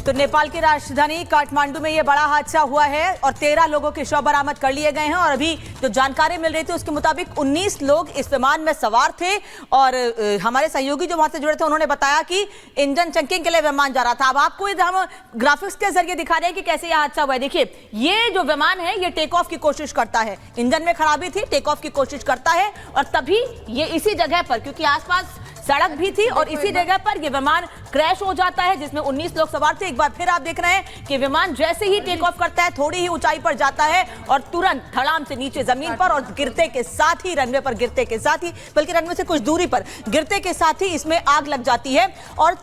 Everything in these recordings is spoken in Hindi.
तो नेपाल की राजधानी काठमांडू में ये बड़ा हादसा हुआ है और 13 लोगों के शव बरामद कर लिए गए हैं। और अभी जो जानकारी मिल रही थी उसके मुताबिक 19 लोग इस विमान में सवार थे और हमारे सहयोगी जो वहां से जुड़े थे उन्होंने बताया कि इंजन चेकिंग के लिए विमान जा रहा था। अब आपको हम ग्राफिक्स के जरिए दिखा रहे हैं कि कैसे यह हादसा हुआ है। देखिए, ये जो विमान है ये टेक ऑफ की कोशिश करता है, इंजन में खराबी थी, टेक ऑफ की कोशिश करता है और तभी ये इसी जगह पर, क्योंकि आसपास सड़क भी थी और इसी जगह पर ये विमान क्रैश हो जाता है जिसमें 19 लोग सवार थे। एक बार फिर आप देख रहे हैं कि विमान जैसे ही टेक ऑफ करता है थोड़ी ही ऊंचाई पर जाता है और तुरंत धड़ाम से नीचे जमीन पर और गिरते के साथ ही रनवे पर गिरते के साथ ही, बल्कि रनवे से कुछ दूरी पर गिरते के साथ ही इसमें आग लग जाती है और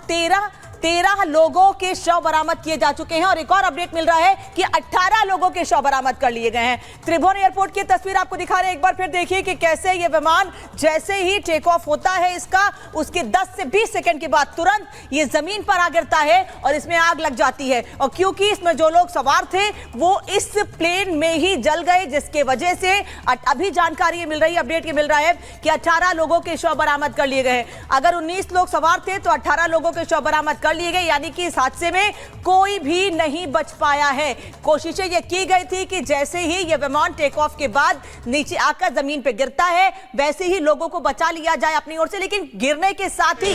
13 लोगों के शव बरामद किए जा चुके हैं। और एक और अपडेट मिल रहा है कि 18 लोगों के शव बरामद कर लिए गए हैं। त्रिभुवन एयरपोर्ट की तस्वीर आपको दिखा रहे हैं। एक बार फिर देखिए कि कैसे ये विमान जैसे ही टेक ऑफ होता है इसका, उसके 10 से 20 सेकंड के बाद तुरंत ये जमीन पर आ गिरता है और इसमें आग लग जाती है। और क्योंकि इसमें जो लोग सवार थे वो इस प्लेन में ही जल गए, जिसके वजह से अभी जानकारी मिल रही है, अपडेट ये मिल रहा है कि 18 लोगों के शव बरामद कर लिए गए। अगर 19 लोग सवार थे तो 18 लोगों के शव बरामद कर लिए गए, यानी कि इस हादसे में कोई भी नहीं बच पाया है। कोशिशें ये की गई थी कि जैसे ही ये विमान टेक ऑफ के बाद नीचे आकर जमीन पे गिरता है वैसे ही लोगों को बचा लिया जाए अपनी ओर से, लेकिन गिरने के साथ ही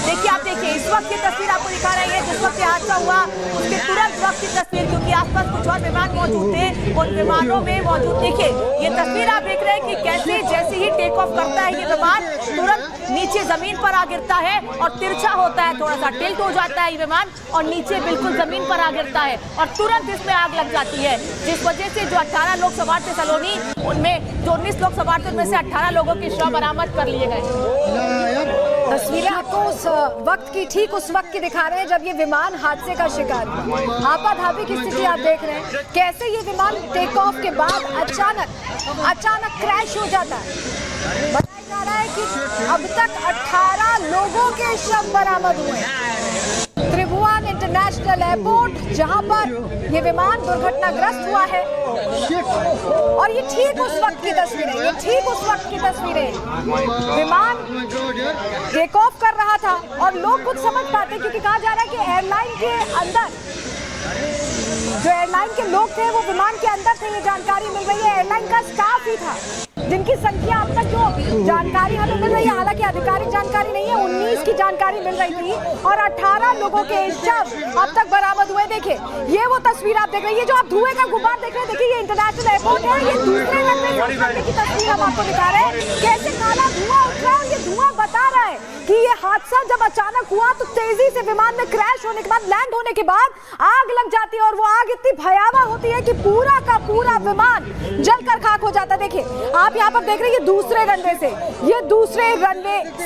देखिए, आप देखिए इस वक्त की तस्वीर आपको दिखा रही है जिस वक्त हादसा हुआ उसके तुरंत वक्त की तस्वीर, क्योंकि आसपास कुछ और विमान मौजूद थे, उन विमानों में मौजूद, देखिए ये तस्वीर आप देख रहे हैं कि कैसे जैसे ही टेक ऑफ करता है ये विमान तुरंत नीचे जमीन पर आ गिरता है और तिरछा होता है, थोड़ा सा टिल्ट हो जाता है ये विमान और नीचे बिल्कुल जमीन पर आ गिरता है और तुरंत इसमें आग लग जाती है, जिस वजह से जो 18 लोग सवार थे सलोनी, उनमें जो 19 लोग सवार थे उनमें से 18 लोगों के शव बरामद कर लिए गए। तस्वीरें आपको उस वक्त की, ठीक उस वक्त की दिखा रहे हैं जब ये विमान हादसे का शिकार हुआ। आपाधापी की स्थिति आप देख रहे हैं कैसे ये विमान टेक ऑफ के बाद अचानक क्रैश हो जाता है। बताया जा रहा है कि अब तक 18 लोगों के शव बरामद हुए हैं। त्रिभुवन इंटरनेशनल एयरपोर्ट जहां पर ये विमान दुर्घटनाग्रस्त हुआ है और ये ठीक उस वक्त की तस्वीरें, विमान टेक ऑफ कर रहा था और लोग कुछ समझ पाते, क्योंकि कहा जा रहा है कि एयरलाइन के अंदर जो एयरलाइन के लोग थे वो विमान के अंदर थे। ये जानकारी मिल रही है एयरलाइन का स्टाफ ही था, जिनकी संख्या अब तक जो जानकारी हमें मिल रही है, हालांकि आधिकारिक जानकारी नहीं है, 19 की जानकारी मिल रही थी और 18 लोगों के शव अब तक बरामद हुए। देखिए ये वो तस्वीर आप देख रहे हैं, ये जो आप धुएं का गुब्बार देख रहे हैं, देखिए ये इंटरनेशनल एयरपोर्ट है, ये दूसरे रनवे की तस्वीर हम आपको दिखा रहे हैं कैसे काला धुआं उठ रहा है और ये धुआं बता रहा है कि ये हादसा जब अचानक हुआ तो तेजी से विमान में क्रैश होने के बाद, लैंड होने के बाद आग लग जाती है और वो आग इतनी भयावह होती है कि पूरा का पूरा विमान जलकर खाक हो जाता है। देखिए आप यहाँ पर देख रहे हैं ये दूसरे रनवे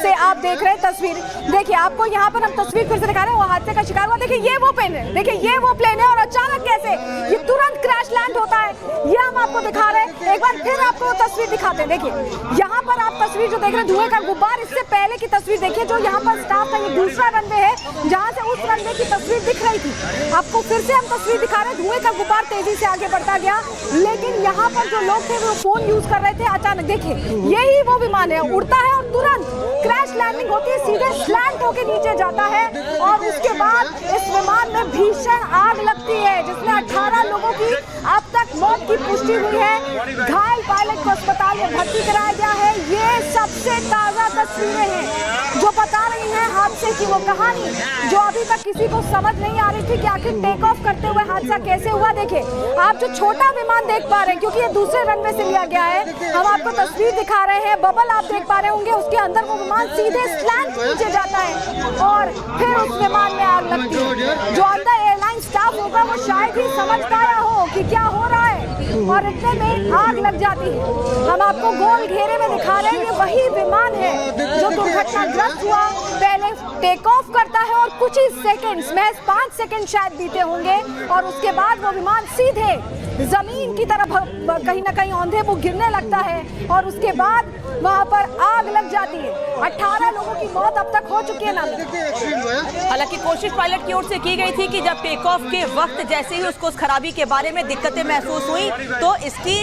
से आप देख रहे हैं तस्वीर। देखिए आपको यहाँ पर हम तस्वीर फिर से दिखा रहे हैं, वो हादसे का शिकार हुआ। देखिए ये वो प्लेन है, देखिए ये वो प्लेन है और अचानक कैसे ये तुरंत क्रैश लैंड होता है, ये हम आपको दिखा रहे हैं। एक बार फिर आपको तस्वीर दिखाते हैं। देखिए यहाँ पर आप तस्वीर जो देख रहे हैं धुएं का गुब्बार, इससे पहले की तस्वीर देखिए जो यहाँ पर स्टाफ था, ये दूसरा रनवे है जहाँ से उस रनवे की तस्वीर दिख रही थी। आपको फिर से हम तस्वीर दिखा रहे हैं, धुएं का गुब्बार तेजी से आगे बढ़ता गया, लेकिन यहाँ पर जो लोग थे वो फोन यूज कर रहे थे। अचानक देखिए यही वो विमान है, उड़ता है और तुरंत क्रैश लैंडिंग होती है, सीधे स्लैंट होकर नीचे जाता है और उसके बाद इस विमान में भीषण आग लगती है जिसमें 18 लोगों की अब तक मौत की पुष्टि हुई है। घायल पायलट को अस्पताल में भर्ती कराया गया है। ये सबसे ताजा तस्वीरें हैं जो बता रही हैं हादसे की वो कहानी जो अभी तक किसी को समझ नहीं आ रही थी कि आखिर टेक ऑफ करते हुए हादसा कैसे हुआ। देखिए आप जो छोटा विमान देख पा रहे हैं, क्योंकि ये दूसरे रनवे से लिया गया है, हम आपको तस्वीर दिखा रहे हैं, बबल आप देख पा रहे होंगे, उसके अंदर वो विमान सीधे स्लैंट नीचे जाता है और फिर उस विमान में आग लगती है। जो अंदर एयरलाइन स्टाफ होगा वो शायद ही समझ पाया हो कि क्या हो रहा है और इतने में आग लग जाती है। हम आपको गोल घेरे में दिखा रहे हैं, ये वही विमान है जो दुर्घटनाग्रस्त हुआ, पहले टेक ऑफ करता है और कुछ ही सेकंड्स, महज 5 सेकंड शायद बीते होंगे और उसके बाद वो विमान सीधे जमीन की तरफ कहीं ना कहीं औंधे मुंह गिरने लगता है और उसके बाद वहां पर आग लग जाती है। 18 लोगों की मौत अब तक हो चुकी है ना। हालांकि कोशिश पायलट की ओर से की गई थी कि जब टेक ऑफ के वक्त जैसे ही उसको उस खराबी के बारे में दिक्कतें महसूस हुई तो इसकी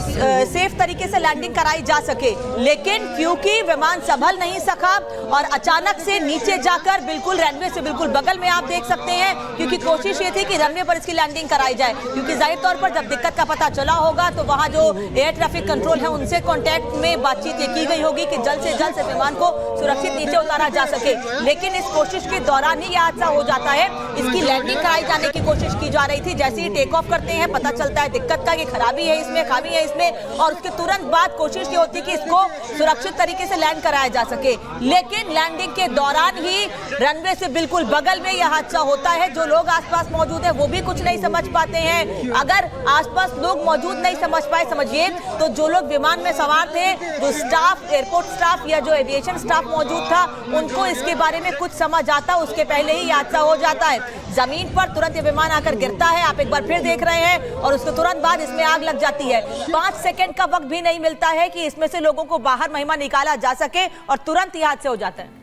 सेफ तरीके से लैंडिंग कराई जा सके, लेकिन क्योंकि विमान संभल नहीं सका और अचानक से नीचे जाकर बिल्कुल रनवे से बिल्कुल बगल में आप देख सकते हैं, क्योंकि कोशिश ये थी कि रनवे पर इसकी लैंडिंग कराई जाए, क्योंकि जाहिर तौर पर जब दिक्कत का पता चला होगा तो वहां जो एयर ट्रैफिक कंट्रोल है उनसे कांटेक्ट में बातचीत ये की गई होगी कि जल्द से जल्द से विमान को सुरक्षित नीचे उतारा जा सके। लेकिन इस कोशिश के दौरान ही यह हादसा हो जाता है। इसकी लैंडिंग कराई जाने की कोशिश की जा रही थी, जैसे ही टेक ऑफ करते हैं पता चलता है दिक्कत का कि खराबी है इसमें, खामी है इसमें, और उसके तुरंत बाद कोशिश ये होती कि इसको सुरक्षित तरीके से लैंड कराया जा सके। लेकिन लैंडिंग के दौरान ही रनवे से बिल्कुल बगल में यह हादसा होता है। जो लोग आसपास मौजूद हैं वो भी कुछ नहीं समझ पाते हैं। अगर आसपास लोग मौजूद नहीं समझ पाए, समझिए, तो जो लोग विमान में सवार थे, जो स्टाफ, एयरपोर्ट स्टाफ या जो एविएशन स्टाफ मौजूद था, उनको इसके बारे में कुछ समझ आता उसके पहले ही हादसा हो जाता है। जमीन पर तुरंत ये विमान आकर गिरता है, आप एक बार फिर देख रहे हैं, और उसके तुरंत बाद इसमें आग लग जाती है। 5 सेकंड का वक्त भी नहीं मिलता है कि इसमें से लोगों को बाहर महिमा निकाला जा सके और तुरंत ये हादसे हो जाते हैं।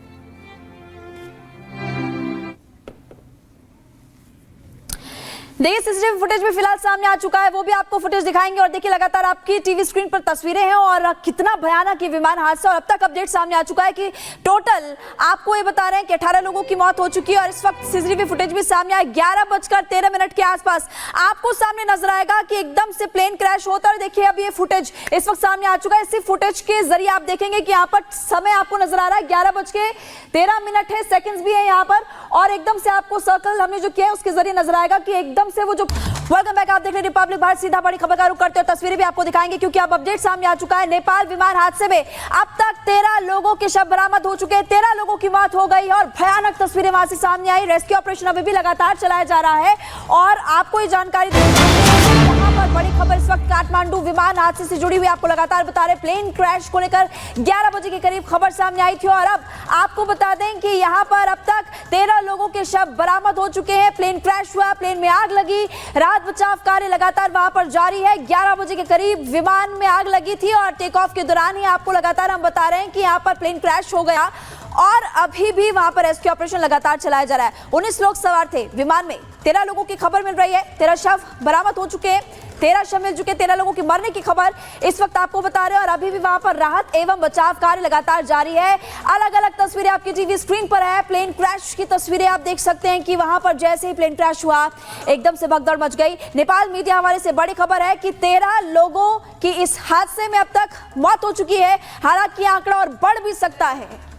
देखिए सीसीटीवी फुटेज में फिलहाल सामने आ चुका है, वो भी आपको फुटेज दिखाएंगे। और देखिए लगातार आपकी टीवी स्क्रीन पर तस्वीरें हैं और कितना भयानक ये विमान हादसा, और अब तक अपडेट सामने आ चुका है कि टोटल आपको ये बता रहे हैं कि 18 लोगों की मौत हो चुकी है। और इस वक्त सीसीटीवी फुटेज भी सामने आया 11:13 के आसपास आपको सामने नजर आएगा कि एकदम से प्लेन क्रैश होता है। देखिए अब ये फुटेज इस वक्त सामने आ चुका है। इसी फुटेज के जरिए आप देखेंगे कि यहाँ पर समय आपको नजर आ रहा है 11:13 है, सेकंड्स भी है यहाँ पर, और एकदम से आपको सर्कल हमने जो किया है उसके जरिए नजर आएगा कि एकदम से वो जो वेलकम बैक, आप देख रहे हैं रिपब्लिक भारत, सीधा बड़ी खबर का रुख करते हैं। तस्वीरें भी आपको दिखाएंगे क्योंकि अब अपडेट सामने आ चुका है। नेपाल विमान हादसे में अब तक 13 लोगों के शव बरामद हो चुके हैं, 13 लोगों की मौत हो गई और भयानक तस्वीरें वहां से सामने आई। रेस्क्यू ऑपरेशन अभी भी लगातार चलाया जा रहा है और आपको ये जानकारी यहाँ पर बड़ी खबर इस वक्त काठमांडू विमान हादसे से जुड़ी हुई आपको लगातार बता रहे। प्लेन क्रैश को लेकर 11 बजे के करीब खबर सामने आई थी और अब आपको बता दें कि यहाँ पर अब तक 13 लोगों के शव बरामद हो चुके हैं। प्लेन क्रैश हुआ, प्लेन में आग लगी, राहत बचाव कार्य लगातार वहां पर जारी है। 11 बजे के करीब विमान में आग लगी थी और टेक ऑफ के दौरान ही आपको लगातार हम बता रहे हैं कि यहाँ पर प्लेन क्रैश हो गया और अभी भी वहां पर रेस्क्यू ऑपरेशन लगातार चलाया जा रहा है। 19 लोग सवार थे विमान में, 13 लोगों की खबर मिल रही है, 13 शव बरामद हो चुके हैं, 13 शव मिल चुके, 13 लोगों की मरने की खबर इस वक्त आपको बता रहे हैं। और अभी भी वहां पर राहत एवं बचाव कार्य लगातार जारी है। अलग अलग तस्वीरें आपकी टीवी स्क्रीन पर है। प्लेन क्रैश की तस्वीरें आप देख सकते हैं कि वहां पर जैसे ही प्लेन क्रैश हुआ एकदम से भगदड़ मच गई। नेपाल मीडिया हवाले से बड़ी खबर है कि 13 लोगों की इस हादसे में अब तक मौत हो चुकी है, हालांकि आंकड़ा और बढ़ भी सकता है।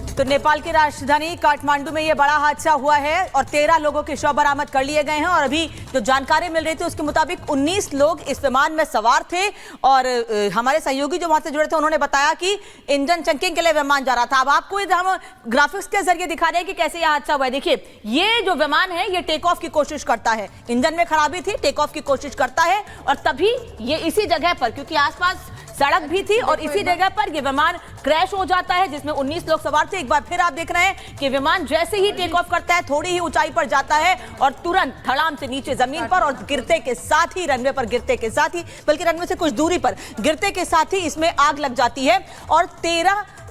तो नेपाल की राजधानी काठमांडू में यह बड़ा हादसा हुआ है और 13 लोगों के शव बरामद कर लिए गए हैं। और अभी जो जानकारी मिल रही थी उसके मुताबिक 19 लोग इस विमान में सवार थे और हमारे सहयोगी जो वहां से जुड़े थे उन्होंने बताया कि इंजन चेकिंग के लिए विमान जा रहा था। अब आपको हम ग्राफिक्स के जरिए दिखा रहे हैं कि कैसे यह हादसा हुआ है। देखिए ये जो विमान है ये टेक ऑफ की कोशिश करता है, इंजन में खराबी थी, टेक ऑफ की कोशिश करता है और तभी ये इसी जगह पर, क्योंकि आसपास सड़क भी थी और इसी जगह पर यह विमान क्रैश हो जाता है जिसमें 19 लोग सवार थे। एक बार फिर आप देख रहे हैं कि विमान जैसे ही टेक ऑफ करता है थोड़ी ही ऊंचाई पर जाता है और तुरंत धड़ाम से नीचे जमीन पर, और गिरते के साथ ही, रनवे पर गिरते के साथ ही, बल्कि रनवे से कुछ दूरी पर गिरते के साथ ही इसमें आग लग जाती है और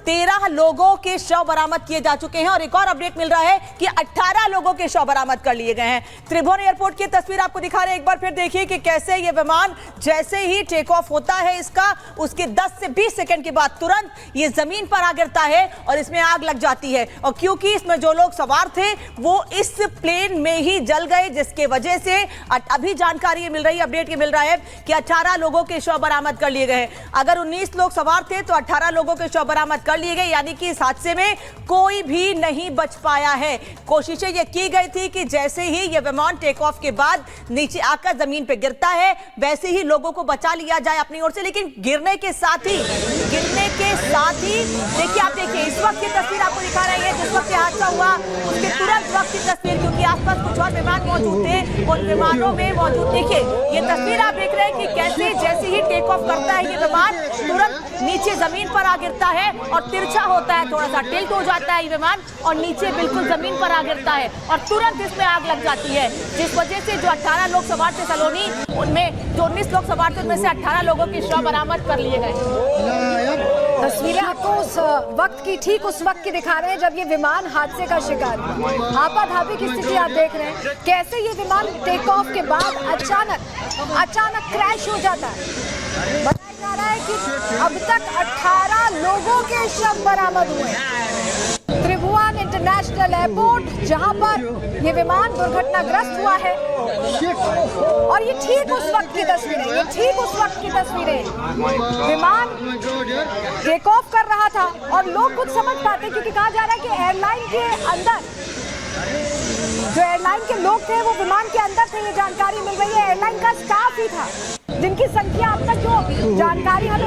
13 लोगों के शव बरामद किए जा चुके हैं। और एक और अपडेट मिल रहा है कि 18 लोगों के शव बरामद कर लिए गए हैं। त्रिभुवन एयरपोर्ट की तस्वीर आपको दिखा रहे हैं, एक बार फिर देखिए कि कैसे ये विमान जैसे ही टेक ऑफ होता है इसका, उसके 10 से 20 सेकंड के बाद तुरंत ये जमीन पर आ गिरता है और इसमें आग लग जाती है। और क्योंकि इसमें जो लोग सवार थे वो इस प्लेन में ही जल गए, जिसके वजह से अभी जानकारी मिल रही है, अपडेट ये मिल रहा है कि 18 लोगों के शव बरामद कर लिए गए। अगर 19 लोग सवार थे तो 18 लोगों के शव बरामद कर लिए गए, यानी कि इस हादसे में कोई भी नहीं बच पाया है। कोशिशें ये की गई थी कि जैसे ही ये विमान टेक ऑफ के बाद नीचे आकर जमीन पे गिरता है वैसे ही लोगों को बचा लिया जाए अपनी ओर से, लेकिन गिरने के साथ ही देखिए, आप देखिए इस वक्त की तस्वीर आपको दिखा रही है जिस वक्त ये हादसा हुआ उसके तुरंत वक्त की तस्वीर, क्योंकि आसपास कुछ और विमान मौजूद थे, उन विमानों में मौजूद, देखिए ये तस्वीर आप देख रहे हैं कि कैसे जैसे ही टेक ऑफ करता है ये विमान तुरंत नीचे जमीन पर आ गिरता है और तिरछा होता है, थोड़ा सा टिल्ट हो जाता है ये विमान और नीचे बिल्कुल जमीन पर आ गिरता है और तुरंत इसमें आग लग जाती है, जिस वजह से जो 18 लोग सवार थे सलोनी, उनमें जो 19 लोग सवार थे उनमें से 18 लोगों के शव बरामद कर लिए गए। तस्वीरें आपको उस वक्त की, ठीक उस वक्त की दिखा रहे हैं जब ये विमान हादसे का शिकार हुआ। आपाधापी की स्थिति आप देख रहे हैं, कैसे ये विमान टेक ऑफ के बाद अचानक क्रैश हो जाता है। बताया जा रहा है कि अब तक 18 लोगों के शव बरामद हुए हैं। त्रिभुवन इंटरनेशनल एयरपोर्ट जहां पर ये विमान दुर्घटनाग्रस्त हुआ है, और ये ठीक उस वक्त की तस्वीरें, विमान टेक ऑफ कर रहा था और लोग कुछ समझ पाते, क्योंकि कहा जा रहा है कि एयरलाइन के अंदर जो एयरलाइन के लोग थे वो विमान के अंदर थे। ये जानकारी मिल रही है, एयरलाइन का स्टाफ ही था, जिनकी संख्या अब तक जो जानकारी हमें